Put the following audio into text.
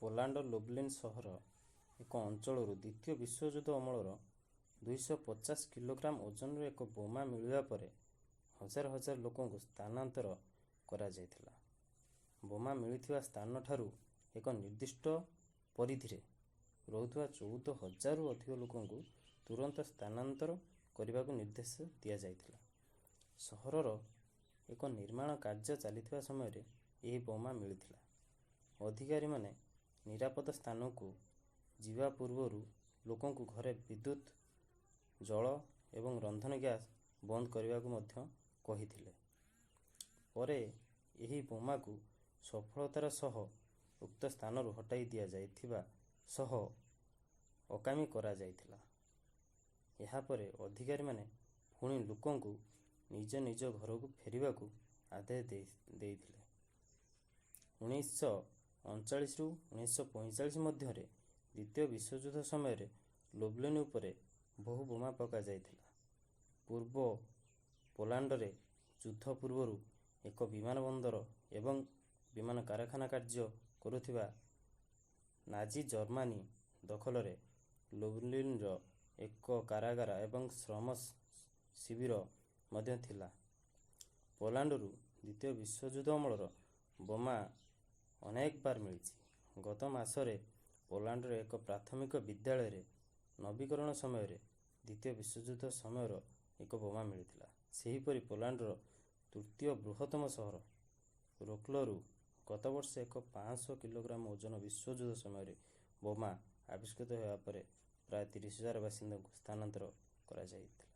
Poland ଲୁବ୍ଲିନ୍ ସହର ଏକ ଅଞ୍ଚଳରୁ ଦ୍ୱିତୀୟ ବିଶ୍ୱଯୁଦ୍ଧ ଅମଳର 250 କିଲୋଗ୍ରାମ ଓଜନର ଏକ ବୋମା ମିଳିବା ପରେ ହଜାର ହଜାର ଲୋକଙ୍କୁ ସ୍ଥାନାନ୍ତର କରାଯାଇଥିଲା। ବୋମା ମିଳିଥିବା ସ୍ଥାନଠାରୁ ଏକ ନିର୍ଦ୍ଦିଷ୍ଟ ପରିଧିରେ ରହୁଥିବା 14,000ରୁ ଅଧିକ ଲୋକଙ୍କୁ ତୁରନ୍ତ ସ୍ଥାନାନ୍ତର କରିବାକୁ ନିର୍ଦ୍ଦେଶ ଦିଆଯାଇଥିଲା। ସହରର ଏକ ନିର୍ମାଣ କାର୍ଯ୍ୟ ଚାଲିଥିବା ସମୟରେ ଏହି ବୋମା ମିଳିଥିଲା। ଅଧିକାରୀମାନେ ନିରାପଦ ସ୍ଥାନକୁ ଯିବା ପୂର୍ବରୁ ଲୋକଙ୍କୁ ଘରେ ବିଦ୍ୟୁତ୍, ଜଳ ଏବଂ ରନ୍ଧନ ଗ୍ୟାସ୍ ବନ୍ଦ କରିବାକୁ ମଧ୍ୟ କହିଥିଲେ। ପରେ ଏହି ବୋମାକୁ ସଫଳତାର ସହ ଉକ୍ତ ସ୍ଥାନରୁ ହଟାଇ ଦିଆଯାଇଥିବା ସହ ଅକାମୀ କରାଯାଇଥିଲା। ଏହାପରେ ଅଧିକାରୀମାନେ ପୁଣି ଲୋକଙ୍କୁ ନିଜ ନିଜ ଘରକୁ ଫେରିବାକୁ ଆଦେଶ ଦେଇଥିଲେ। 1939ରୁ 1945 ମଧ୍ୟରେ ଦ୍ୱିତୀୟ ବିଶ୍ୱଯୁଦ୍ଧ ସମୟରେ ଲୁବ୍ଲିନ୍ ଉପରେ ବହୁ ବୋମା ପକାଯାଇଥିଲା। ପୂର୍ବ ପୋଲାଣ୍ଡରେ ଯୁଦ୍ଧ ପୂର୍ବରୁ ଏକ ବିମାନ ବନ୍ଦର ଏବଂ ବିମାନ କାରଖାନା କାର୍ଯ୍ୟ କରୁଥିବା ନାଜି ଜର୍ମାନୀ ଦଖଲରେ ଲୁବ୍ଲିନ୍ର ଏକ କାରାଗାର ଏବଂ ଶ୍ରମ ଶିବିର ମଧ୍ୟ ଥିଲା। ପୋଲାଣ୍ଡରୁ ଦ୍ୱିତୀୟ ବିଶ୍ୱଯୁଦ୍ଧ ଅମଳର ବୋମା ଅନେକ ବାର ମିଳିଛି। ଗତ ମାସରେ ପୋଲାଣ୍ଡର ଏକ ପ୍ରାଥମିକ ବିଦ୍ୟାଳୟରେ ନବୀକରଣ ସମୟରେ ଦ୍ୱିତୀୟ ବିଶ୍ୱଯୁଦ୍ଧ ସମୟର ଏକ ବୋମା ମିଳିଥିଲା। ସେହିପରି ପୋଲାଣ୍ଡର ତୃତୀୟ ବୃହତ୍ତମ ସହର ରୋକ୍ଲରୁ ଗତ ବର୍ଷ ଏକ 500 କିଲୋଗ୍ରାମ ଓଜନ ବିଶ୍ୱଯୁଦ୍ଧ ସମୟରେ ବୋମା ଆବିଷ୍କୃତ ହେବା ପରେ ପ୍ରାୟ 30,000 ବାସିନ୍ଦାଙ୍କୁ ସ୍ଥାନାନ୍ତର କରାଯାଇଥିଲା।